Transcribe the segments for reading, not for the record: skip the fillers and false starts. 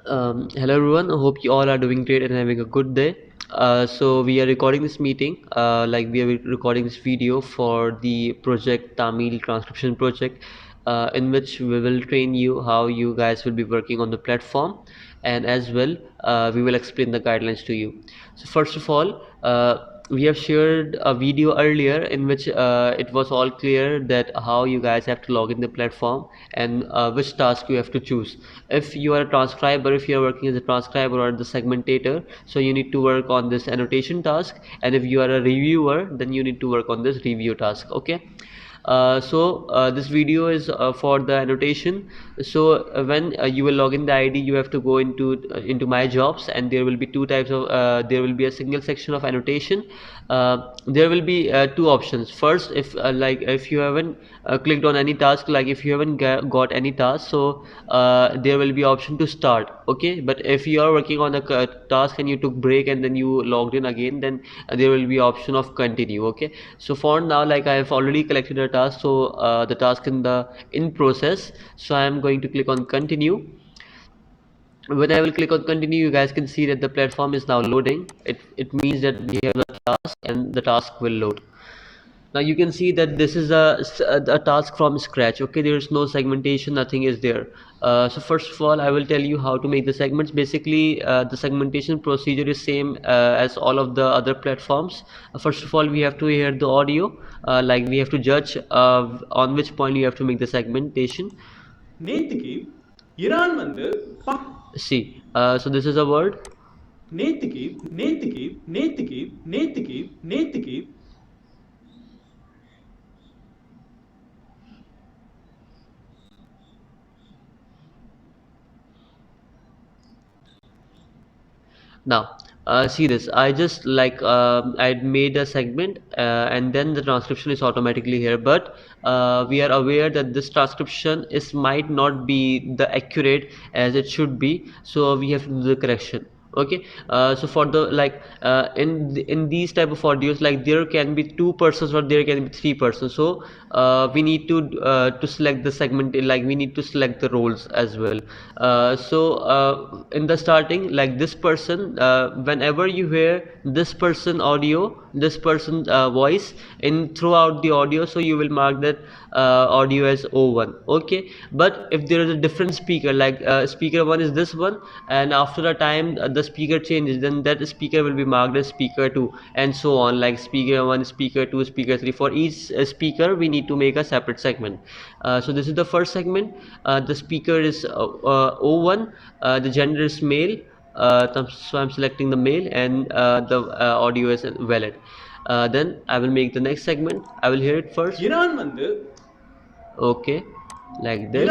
Hello everyone. I hope you all are doing great and having a good day. So we are recording this meeting, we are recording this video for the project Tamil transcription project, in which we will train you how you guys will be working on the platform, and as well we will explain the guidelines to you. So first of all, we have shared a video earlier in which it was all clear that how you guys have to log in the platform and which task you have to choose. If you are a transcriber, if you are working as a transcriber or the segmentator, so you need to work on this annotation task, and if you are a reviewer, then you need to work on this review task. Okay. This video is for the annotation. So when you will log in the ID, you have to go into my jobs, and there will be two types of there will be a single section of annotation. There will be two options. First, if you haven't clicked on any task, like if you haven't got any task, so there will be option to start. Okay, but if you are working on a task and you took break and then you logged in again, then there will be option of continue. Okay, so for now, like I have already collected a task, so the task in process, so I am going to click on continue. When I will click on continue, you guys can see that the platform is now loading. It means that we have the task and the task will load. Now you can see that this is a task from scratch. Okay, there is no segmentation, nothing is there. So first of all, I will tell you how to make the segments. Basically the segmentation procedure is same as all of the other platforms. First of all, we have to hear the audio, we have to judge on which point you have to make the segmentation. See, so this is a word. Now see this, I just I made a segment and then the transcription is automatically here, but we are aware that this transcription is might not be the accurate as it should be, so we have to do the correction. Okay, so for the in these type of audios, like there can be two persons or there can be three persons, so we need to select the segment, like we need to select the roles as well. In the starting, like this person, whenever you hear this person audio, this person voice in throughout the audio, so you will mark that audio as O1. Okay, but if there is a different speaker, like speaker 1 is this one, and after a time the speaker changes, then that speaker will be marked as speaker 2, and so on, like speaker 1, speaker 2, speaker 3. For each speaker we need to make a separate segment. So this is the first segment. The speaker is O1, the gender is male, so I'm selecting the male, and the audio is valid. Then I will make the next segment. I will hear it first. Okay, like this.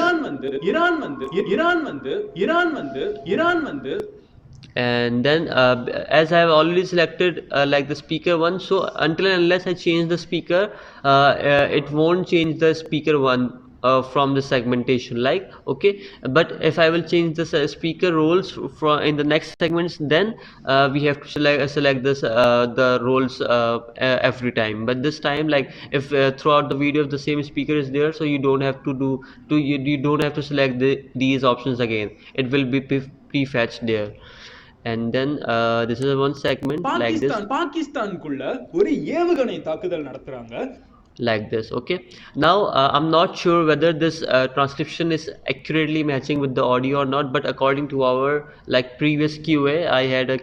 And then as I have already selected like the speaker 1, so until and unless I change the speaker, it won't change the speaker 1 from the segmentation, like. Okay, but if I will change the speaker roles from in the next segments, then we have to select this the roles every time. But this time, like if throughout the video if the same speaker is there, so you don't have to you don't have to select these options again. It will be prefetched there. And then this is one segment like this. Like this. Okay, now I'm not sure whether this transcription is accurately matching with the audio or not, but according to our like previous QA, I had a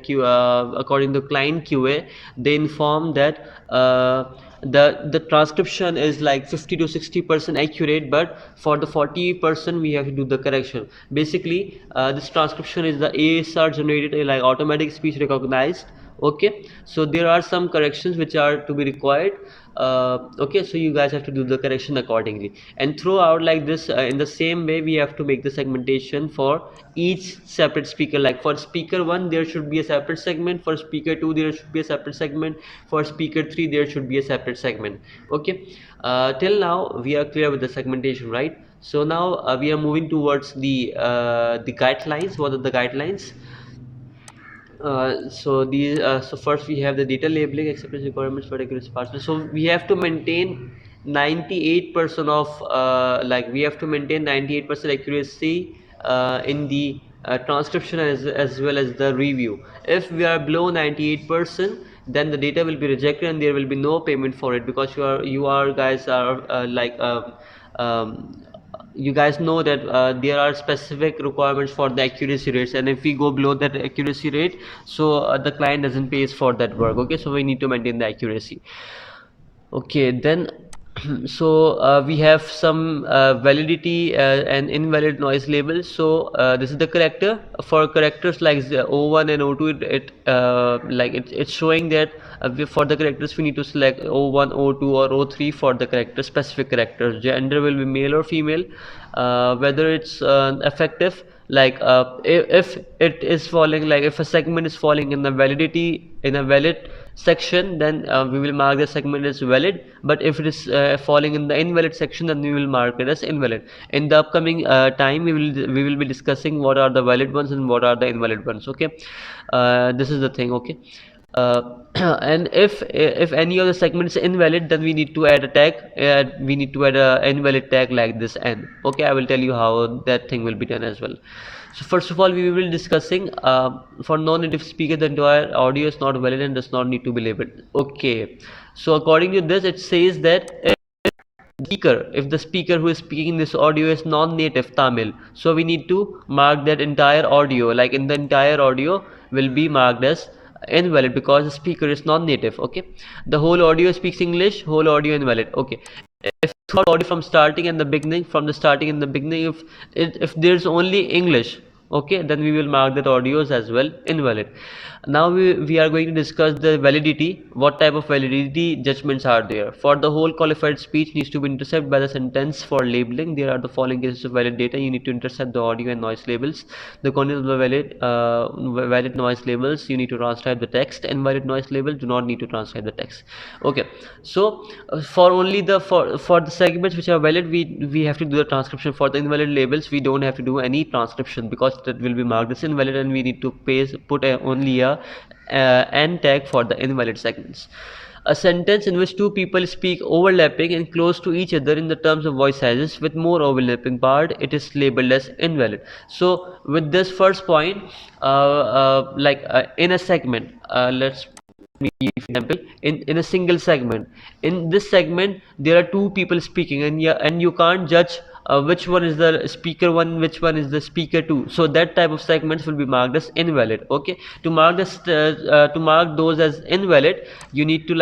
according to client QA, they informed that the transcription is like 50 to 60% accurate, but for the 40% we have to do the correction. Basically this transcription is the ASR generated, like automatic speech recognized. Okay, so there are some corrections which are to be required. Okay, so you guys have to do the correction accordingly, and throughout like this in the same way we have to make the segmentation for each separate speaker. Like for speaker 1 there should be a separate segment, for speaker 2 there should be a separate segment, for speaker 3 there should be a separate segment. Okay, till now we are clear with the segmentation, right? So now we are moving towards the guidelines. What are the guidelines? So first we have the data labeling, acceptance requirements for accuracy parts. So we have to maintain 98% of we have to maintain 98% accuracy in the transcription as well as the review. If we are below 98%, then the data will be rejected and there will be no payment for it, because you are guys are um, you guys know that there are specific requirements for the accuracy rates, and if we go below that accuracy rate, so the client doesn't pay us for that work. Okay, so we need to maintain the accuracy. Okay, then so we have some validity and invalid noise labels. So this is the character. For characters like the O1 and O2, it's showing that for the characters we need to select O1, O2 or O3 for the character, specific characters. Gender will be male or female. Whether it's effective, like if it is falling, like if a segment is falling in the validity in a valid section, then we will mark the segment as valid, but if it is falling in the invalid section, then we will mark it as invalid. In the upcoming time, we will be discussing what are the valid ones and what are the invalid ones. Okay, this is the thing. Okay, and if any of the segment is invalid, then we need to add a tag. We need to add a invalid tag like this n. Okay, I will tell you how that thing will be done as well. So first of all, we will be discussing for non-native speaker, the entire audio is not valid and does not need to be labeled. Okay, so according to this, it says that if the speaker who is speaking this audio is non-native Tamil, so we need to mark that entire audio, like in the entire audio will be marked as invalid because the speaker is non-native. Okay, the whole audio speaks English, whole audio invalid. Okay, if audio from starting and the beginning, from the starting and the beginning, if there's only English, okay, then we will mark that audios as well invalid. Now we are going to discuss the validity. What type of validity judgments are there? For the whole qualified speech needs to be intercepted by the sentence. For labeling, there are the following cases of valid data. You need to intercept the audio and noise labels. The content of the valid noise labels, you need to transcribe the text. Invalid noise labels do not need to transcribe the text. Okay, so for only the for the segments which are valid, we have to do the transcription. For the invalid labels, we don't have to do any transcription because that will be marked as invalid, and we need to put only a n tag for the invalid segments. A sentence in which two people speak overlapping and close to each other in the terms of voice sizes with more overlapping part, it is labeled as invalid. So with this first point, in a segment, let's example, in a single segment, in this segment there are two people speaking, and you can't judge which one is the speaker one, which one is the speaker two. So that type of segments will be marked as invalid. Okay, to mark this to mark those as invalid, you need to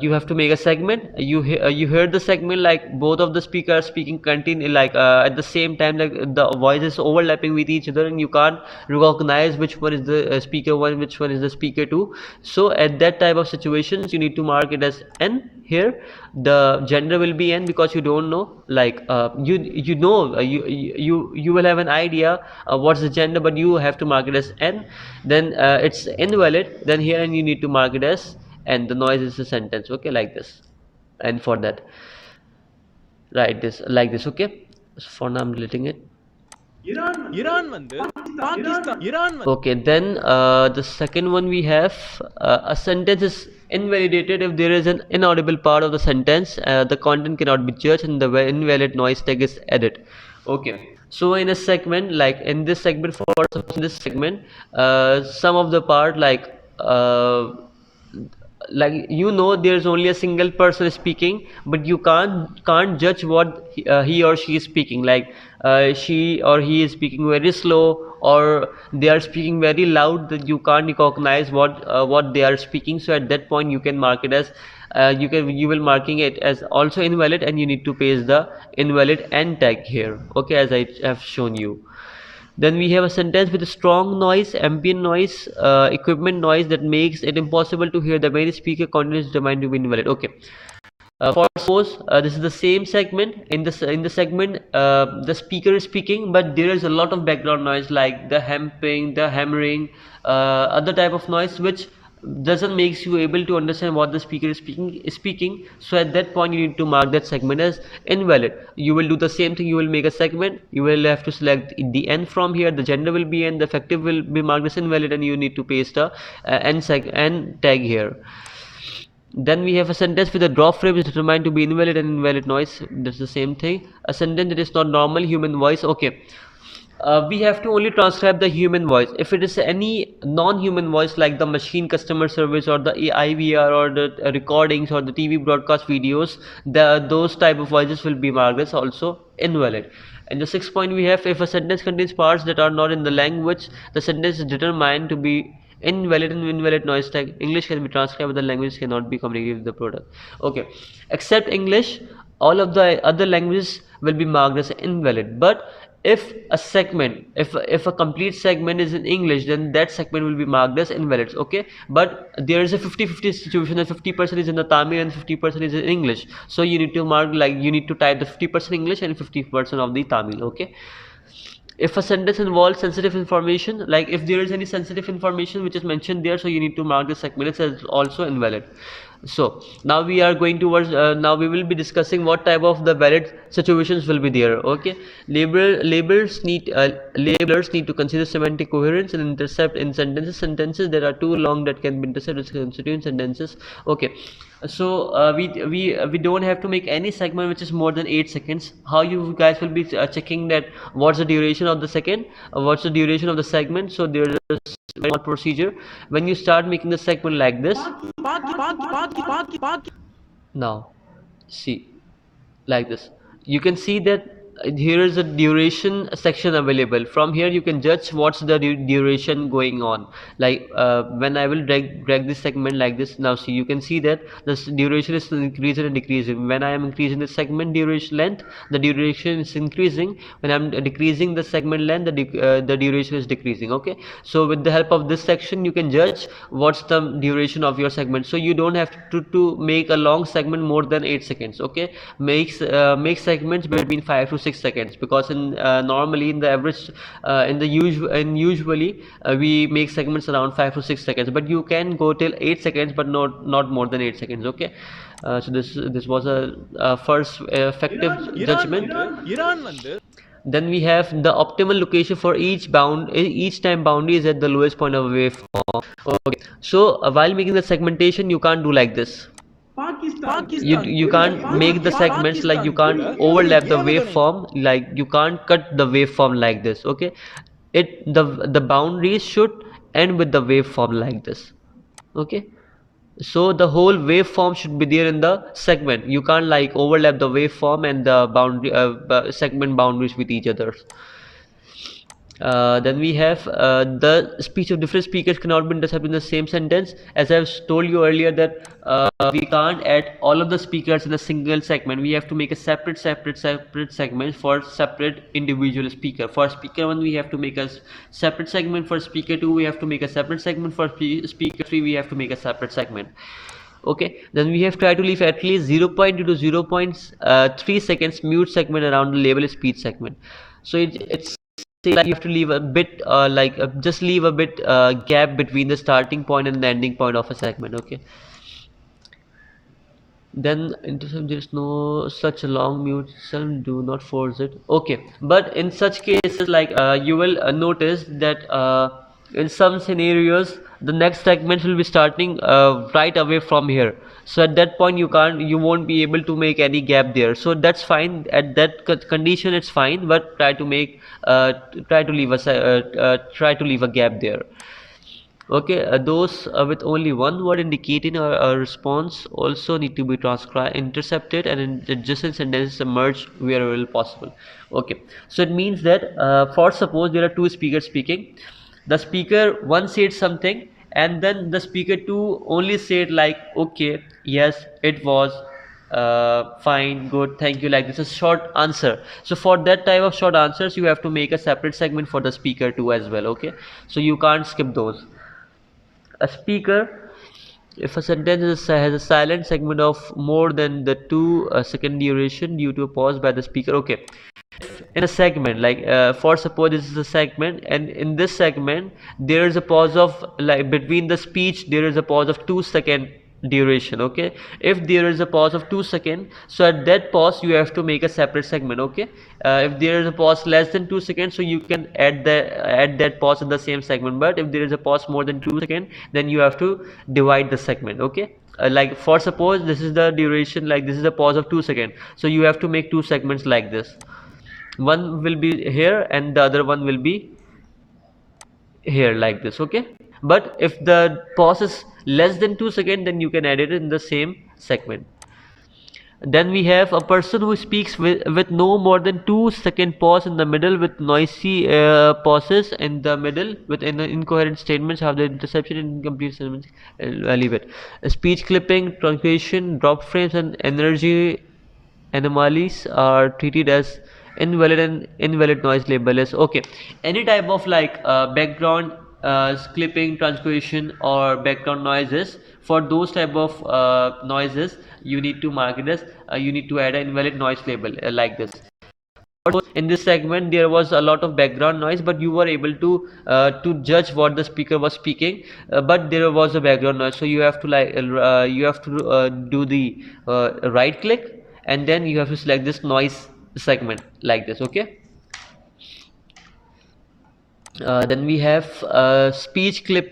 you have to make a segment. You heard the segment, like both of the speakers speaking continue at the same time, like the voices overlapping with each other, and you can't recognize which one is the speaker one, which one is the speaker two. So at that type of situations, you need to mark it as n. Here the gender will be n because you don't know, you will have an idea what's the gender, but you have to mark it as n. Then it's invalid, then here, and you need to mark it as, and the noise is a sentence. Okay, like this. And for that, write this like this. Okay, so for now I'm deleting it. Okay, then the second one we have, a sentence is invalidated if there is an inaudible part of the sentence, the content cannot be judged, and the invalid noise tag is added. Okay, so in a segment, like in this segment, some of the part, there's only a single person speaking, but you can't judge what he or she is speaking, she or he is speaking very slow, or they are speaking very loud, that you can't recognize what they are speaking. So at that point you can mark it as you will marking it as also invalid, and you need to paste the invalid n tag here. Okay, as I have shown you. Then we have a sentence with a strong noise, ambient noise, equipment noise that makes it impossible to hear the main speaker. Content is determined to be invalid. Okay. For suppose this is the same segment. In the segment, the speaker is speaking, but there is a lot of background noise, like the hamping, the hammering, other type of noise, which doesn't makes you able to understand what the speaker is speaking. So at that point you need to mark that segment as invalid. You will do the same thing. You will make a segment, you will have to select the n from here, the gender will be n, the effective will be marked as invalid, and you need to paste a n tag here. Then we have a sentence with a drop frame is determined to be invalid and invalid noise. That's the same thing. A sentence that is not normal human voice. Okay, we have to only transcribe the human voice. If it is any non-human voice like the machine customer service or the IVR or the recordings or the TV broadcast videos, those type of voices will be marked as also invalid. And the sixth point we have, if a sentence contains parts that are not in the language, the sentence is determined to be invalid and invalid noise tag. English can be transcribed but the language cannot be communicated with the product. Okay, except English, all of the other languages will be marked as invalid. But if a segment, if a complete segment is in English, then that segment will be marked as invalid. Okay, but there is a 50-50 situation, that 50% is in the Tamil and 50% is in English, so you need to mark, like you need to type the 50% English and 50% of the Tamil. Okay, if a sentence involves sensitive information, like if there is any sensitive information which is mentioned there, so you need to mark the segment as also invalid. So now we are going towards now we will be discussing what type of the valid situations will be there. Okay, labelers need to consider semantic coherence and intercept in sentences that are too long that can be intercepted constituent sentences. Okay, so we don't have to make any segment which is more than 8 seconds. How you guys will be checking that what's the duration of the second, what's the duration of the segment? So there is a small procedure. When you start making the segment like this, now see, like this, you can see that here is a duration section available. From here you can judge what's the duration going on. Like when I will drag this segment like this, now see, you can see that the duration is increasing and decreasing. When I am increasing the segment duration length, the duration is increasing. When I'm decreasing the segment length, the duration is decreasing. Okay, so with the help of this section you can judge what's the duration of your segment. So you don't have to make a long segment more than 8 seconds. Okay, make segments between 5 to 6 seconds, because in normally in the average usually we make segments around 5 to 6 seconds, but you can go till 8 seconds, but not more than 8 seconds. Okay, so this was a first effective judgment. Then we have the optimal location for each time boundary is at the lowest point of a waveform. Okay, so while making the segmentation you can't do like this. You can't make the segments, like you can't overlap the waveform, like you can't cut the waveform like this. Okay, the boundaries should end with the waveform like this. Okay, so the whole waveform should be there in the segment. You can't like overlap the waveform and the boundary segment boundaries with each other. Then we have the speech of different speakers cannot be intercepted in the same sentence. As I've told you earlier that we can't add all of the speakers in a single segment. We have to make a separate segment for separate individual speaker. For speaker 1 we have to make a separate segment. For speaker 2 we have to make a separate segment. For speaker 3 we have to make a separate segment. Okay, then we have tried to leave at least 0.2 to 0.3 seconds mute segment around the label speech segment. So it's like you have to leave a bit just leave a bit gap between the starting point and the ending point of a segment. Okay, then there is no such a long mute system, do not force it. Okay, but in such cases, like you will notice that in some scenarios the next segment will be starting right away from here, so at that point you won't be able to make any gap there. So that's fine, at that condition it's fine, but try to make try to leave a gap there. Okay, those with only one word indicating a response also need to be intercepted, and in adjacent sentences merged wherever possible. Okay, so it means that for suppose there are two speakers speaking, the speaker one said something and then the speaker two only said like okay, yes, it was fine, good, thank you, like this is short answer. So for that type of short answers you have to make a separate segment for the speaker two as well. Okay, so you can't skip those. A speaker, if a sentence has a silent segment of more than the 2 second duration due to a pause by the speaker. Okay, in a segment like for suppose this is a segment, and in this segment there is a pause of like between the speech there is a pause of 2 second duration. Okay, if there is a pause of 2 seconds, so at that pause you have to make a separate segment. Okay, if there is a pause less than 2 seconds, so you can add that pause in the same segment, but if there is a pause more than 2 seconds, then you have to divide the segment. Okay, like for suppose this is the duration, like this is a pause of 2 seconds, so you have to make two segments like this. One will be here and the other one will be here, like this. Okay, but if the pause is less than 2 seconds, then you can edit it in the same segment. Then we have a person who speaks with no more than 2 second pause in the middle, with noisy pauses in the middle, with incoherent statements, have the interception in incomplete statements. I'll leave it. Speech clipping, truncation, drop frames, and energy anomalies are treated as invalid, and invalid noise label is okay. Any type of like background clipping, transcription, or background noises, for those type of noises you need to mark it as you need to add an invalid noise label like this. In this segment there was a lot of background noise, but you were able to judge what the speaker was speaking, but there was a background noise, so you have to like you have to do the right click, and then you have to select this noise segment like this. Okay, then we have speech clip.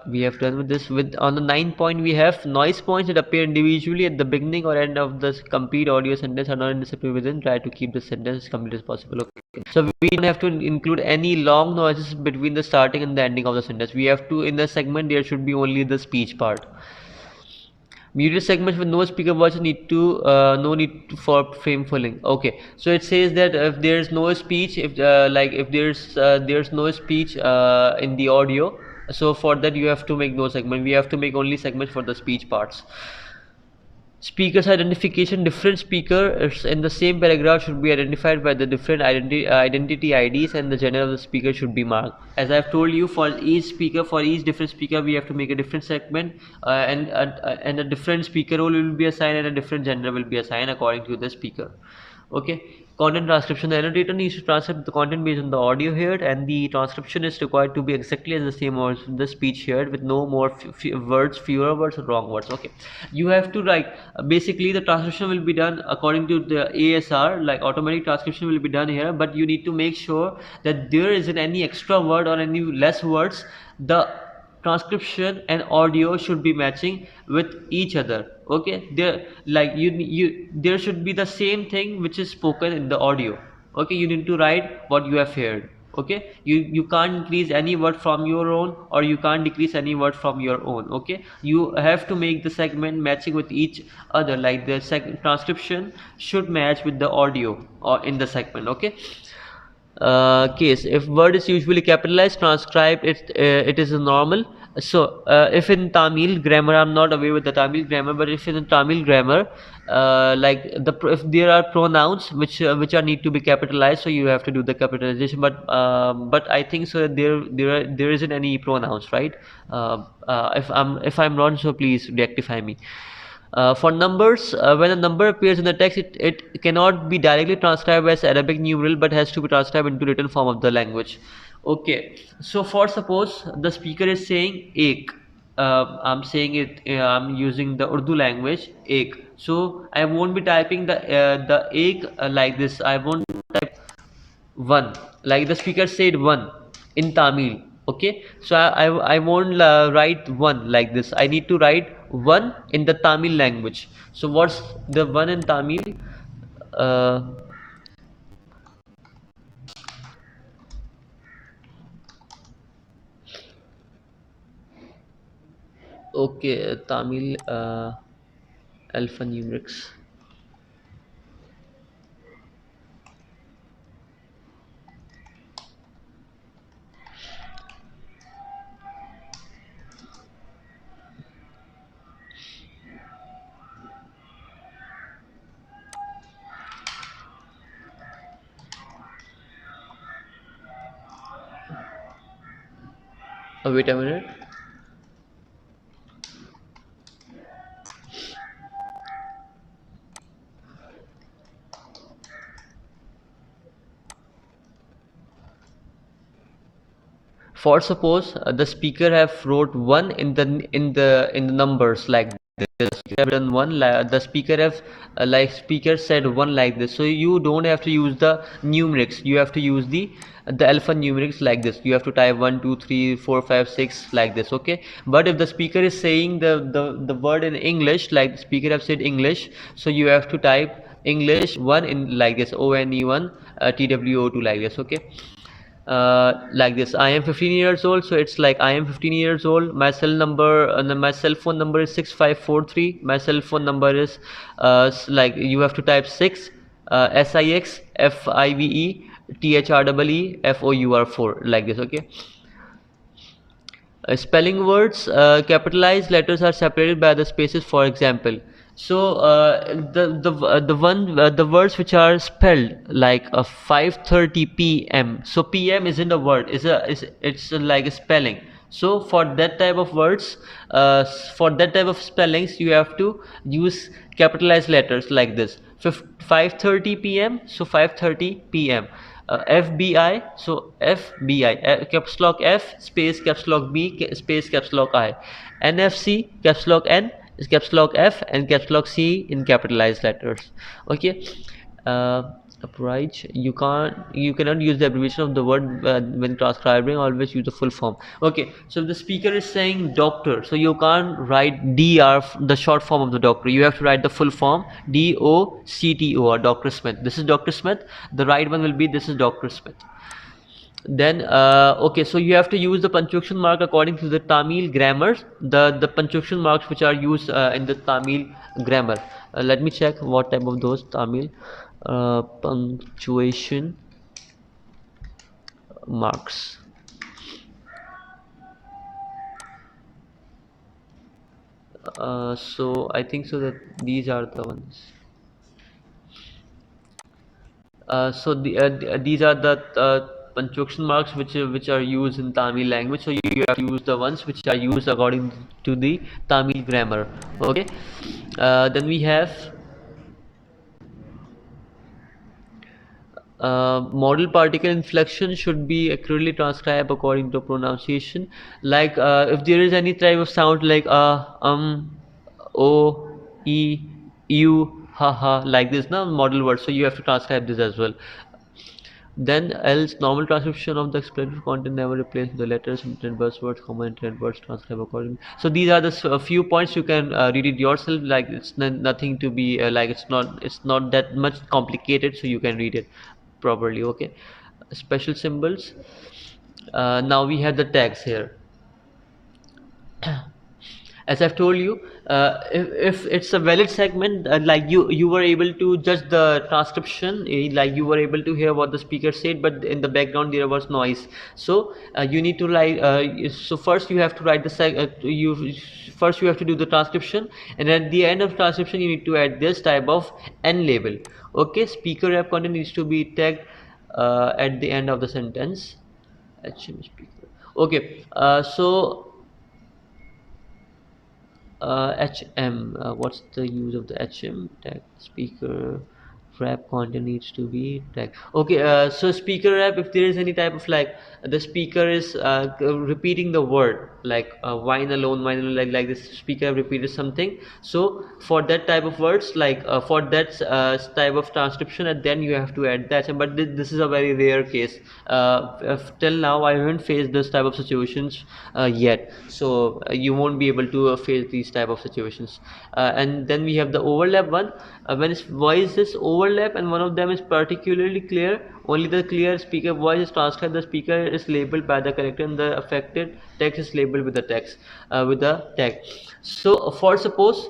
We have done with this. With on the 9 point, we have noise points that appear individually at the beginning or end of the complete audio sentence are not intercepted within. Try to keep the sentence as complete as possible. Okay. So we don't have to include any long noises between the starting and the ending of the sentence. We have to, in the segment there should be only the speech part. Muted segments with no speaker voice need to no need for frame filling. Okay, so it says that if there's no speech, if like if there's no speech in the audio, so for that you have to make no segment. We have to make only segments for the speech parts. Speakers identification. Different speakers in the same paragraph should be identified by the different identity IDs, and the genre of the speaker should be marked. As I've told you, for each speaker, for each different speaker, we have to make a different segment, and a different speaker role will be assigned, and a different genre will be assigned according to the speaker. Okay, content transcription. The annotator needs to transcribe the content based on the audio heard, and the transcription is required to be exactly as the same as the speech heard, with no more words, fewer words, or wrong words. Okay, you have to like basically the transcription will be done according to the ASR, like automatic transcription will be done here, but you need to make sure that there isn't any extra word or any less words. The transcription and audio should be matching with each other. Okay, there like you there should be the same thing which is spoken in the audio. Okay, you need to write what you have heard. Okay, you can't increase any word from your own, or you can't decrease any word from your own. Okay, you have to make the segment matching with each other, like the transcription should match with the audio or in the segment. Okay, case if word is usually capitalized, transcribed it is a normal. So if in Tamil grammar, I'm not aware with the Tamil grammar, but if in Tamil grammar like if there are pronouns which are need to be capitalized, so you have to do the capitalization, but I think so that there isn't any pronouns, right? If I'm wrong, so please rectify me. For numbers, when a number appears in the text, it cannot be directly transcribed as Arabic numeral, but has to be transcribed into written form of the language. Okay, so for suppose the speaker is saying ek, I'm saying it, I'm using the Urdu language, ek. So I won't be typing the ek like this. I won't type one, like the speaker said one in Tamil. Okay, so I won't write one like this. I need to write one in the Tamil language. So what's the one in Tamil? uh, okay, Tamil alphanumerics. Wait a minute. For suppose the speaker have wrote one in the numbers like this. The speaker have done one, the speaker have like speaker said one like this, so you don't have to use the numerics, you have to use the alphanumerics like this. You have to type 1 2 3 4 5 6 like this. Okay, but if the speaker is saying the word in English, like the speaker have said English, so you have to type English one in like this, one, TWO2 like this. Okay, like this. I am 15 years old, so it's like I am 15 years old. My cell number, my cell phone number is 6543. My cell phone number is like you have to type 6 SIXFIVE THREE FOUR 4 like this. Okay. Spelling words, capitalized letters are separated by the spaces. For example, so the words which are spelled like 5:30 p.m. So p.m. isn't a word; it's like a spelling. So for that type of words, for that type of spellings, you have to use capitalized letters like this. 5:30 p.m. So 5:30 p.m. FBI, so FBI, caps lock F space caps lock B space caps lock I, NFC caps lock N is caps lock F and caps lock C in capitalized letters. Okay, uh, upright. You cannot use the abbreviation of the word when transcribing. Always use the full form. Okay, so if the speaker is saying doctor, so you can't write DR, the short form of the doctor. You have to write the full form, DOCTO, or Dr. Smith. This is Dr. Smith. The right one will be this is Dr. Smith. Then okay, so you have to use the punctuation mark according to the Tamil grammar, the punctuation marks which are used in the Tamil grammar. Let me check what type of those Tamil punctuation marks. So I think so that these are the ones. These are the punctuation marks which are used in Tamil language. So you have to use the ones which are used according to the Tamil grammar. Okay. Then we have model particle inflection should be accurately transcribed according to pronunciation. Like if there is any type of sound like o, e, u, ha ha like this, now model word. So you have to transcribe this as well. Then else normal transcription of the explanatory content never replaces the letters, intended buzzwords, comma intended words transcribe accordingly. So these are the few points. You can read it yourself. Like it's nothing to be like it's not that much complicated. So you can read it properly. Okay. Special symbols. Now we have the tags here. As I've told you, if it's a valid segment, like you were able to judge the transcription, like you were able to hear what the speaker said, but in the background there was noise. So you need to write. So first you have to write the first you have to do the transcription, and at the end of transcription you need to add this type of N label. Okay, speaker rep content needs to be tagged at the end of the sentence. HM speaker. Okay, so HM, what's the use of the HM tag? Speaker rap content needs to be tag. Okay, so speaker rap, if there is any type of like the speaker is repeating the word like wine alone, like this speaker repeated something. So for that type of words, like for that type of transcription, and then you have to add that. But this is a very rare case. Till now I haven't faced this type of situations yet, so you won't be able to face these type of situations. And then we have the overlap one. When its voice is overlap and one of them is particularly clear, only the clear speaker voice is transcribed. The speaker is labeled by the character and the affected text is labeled with the text with the tag. So for suppose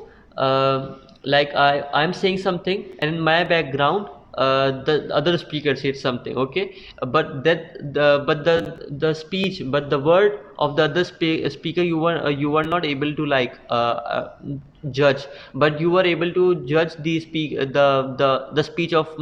like I'm saying something and in my background the other speaker said something. Okay, but the speech, but the word of the other speaker you were not able to like judge, but you were able to judge the speech of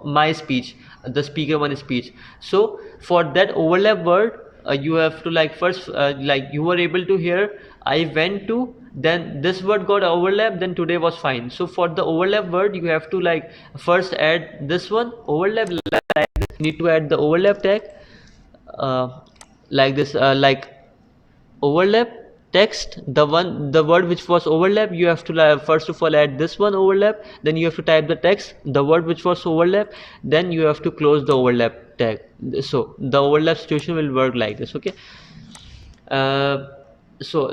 my speech, the speaker one speech. So for that overlap word, you have to like first like you were able to hear I went to, then this word got overlap, then today was fine. So for the overlap word you have to like first add this one overlap, like this. You need to add the overlap tag like this, like overlap text, the word which was overlap, you have to first of all add this one overlap, then you have to type the text, the word which was overlap, then you have to close the overlap tag. So the overlap situation will work like this. Okay, So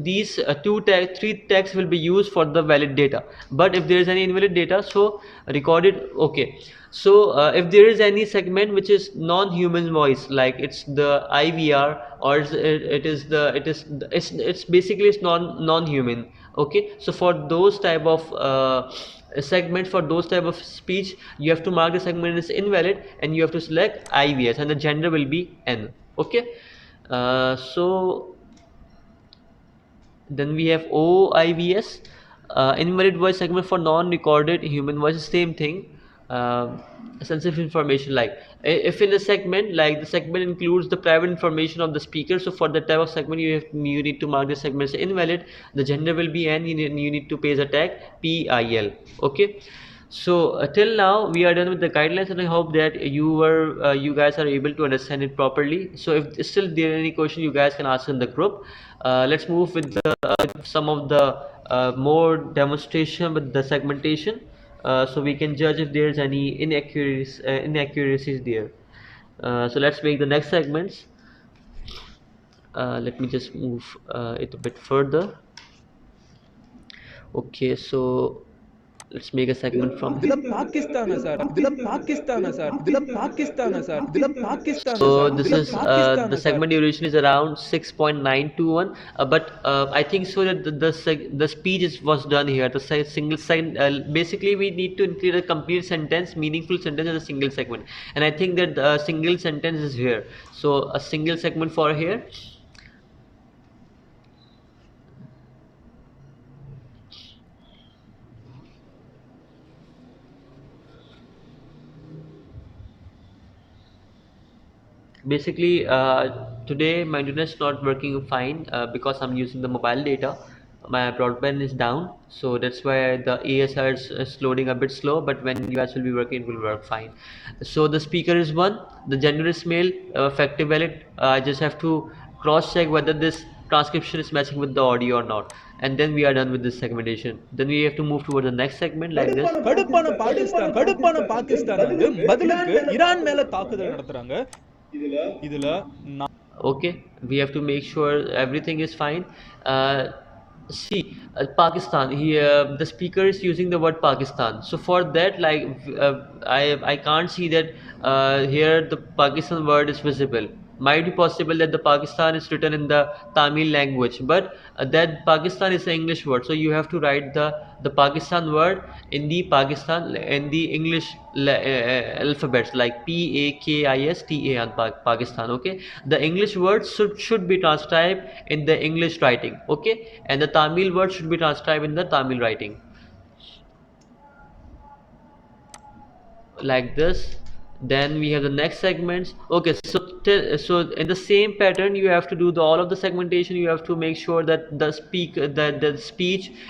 these three tags will be used for the valid data. But if there is any invalid data, so record it. Okay. So if there is any segment which is non-human voice, like it's the IVR, or it's basically it's non-human. Okay. So for those type of segments, for those type of speech, you have to mark the segment as invalid, and you have to select IVS, and the gender will be N. Okay. So then we have OIVS, invalid voice segment for non-recorded human voice. Same thing. Sensitive information, like if in the segment, like the segment includes the private information of the speaker, so for that type of segment you need to mark the segment as invalid. The gender will be N. You need to paste a tag PIL. Okay. So till now we are done with the guidelines, and I hope that you guys are able to understand it properly. So if still there are any question, you guys can ask in the group. Let's move with some of the more demonstration with the segmentation, so we can judge if there is any inaccuracies there. So let's make the next segments. Let me just move it a bit further. Okay, so let's make a segment from இதுல பாகிஸ்தானா sir இதுல பாகிஸ்தானா sir இதுல பாகிஸ்தானா sir இதுல பாகிஸ்தானா So sir this இதுல is the பாகிஸ்தானா sir segment duration is around 6.921, but I think so that the speech was done here. The single sign, basically we need to include a complete sentence, meaningful sentence as a single segment, and I think that the single sentence is here. So a single segment for here. Basically, today my internet is not working fine because I'm using the mobile data. My broadband is down, so that's why the ASR is loading a bit slow. But when you guys will be working, it will work fine. So the speaker is one, the gender is male, effective valid. I just have to cross check whether this transcription is matching with the audio or not, and then we are done with this segmentation. Then we have to move towards the next segment like this. கடுப்பான பாகிஸ்தான் வந்து பதிலுக்கு Iran மேல தாக்குதல் நடத்துறாங்க இதுல Okay, we have to make sure everything is fine. See, Pakistan here, the speaker is using the word Pakistan, so for that, like I can't see that here the Pakistan word is visible. Might be possible that the Pakistan is written in the Tamil language, but that Pakistan is an English word, so you have to write the Pakistan word in the Pakistan in the English alphabets, like PAKISTA on Pakistan. Okay, the English words should be transcribed in the English writing. Okay, and the Tamil word should be transcribed in the Tamil writing, like this. Then we have the next segments. Okay, so in the same pattern you have to do all of the segmentation. You have to make sure that the speech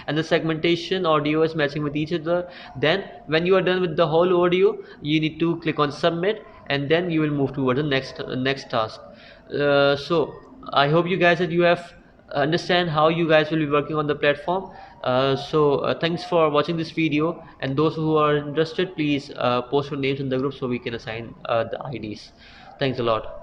and the segmentation audio is matching with each other. Then when you are done with the whole audio, you need to click on submit, and then you will move towards the next task. So I hope you guys that you have understand how you guys will be working on the platform. Thanks for watching this video, and those who are interested, please post your names in the group so we can assign the IDs. Thanks a lot.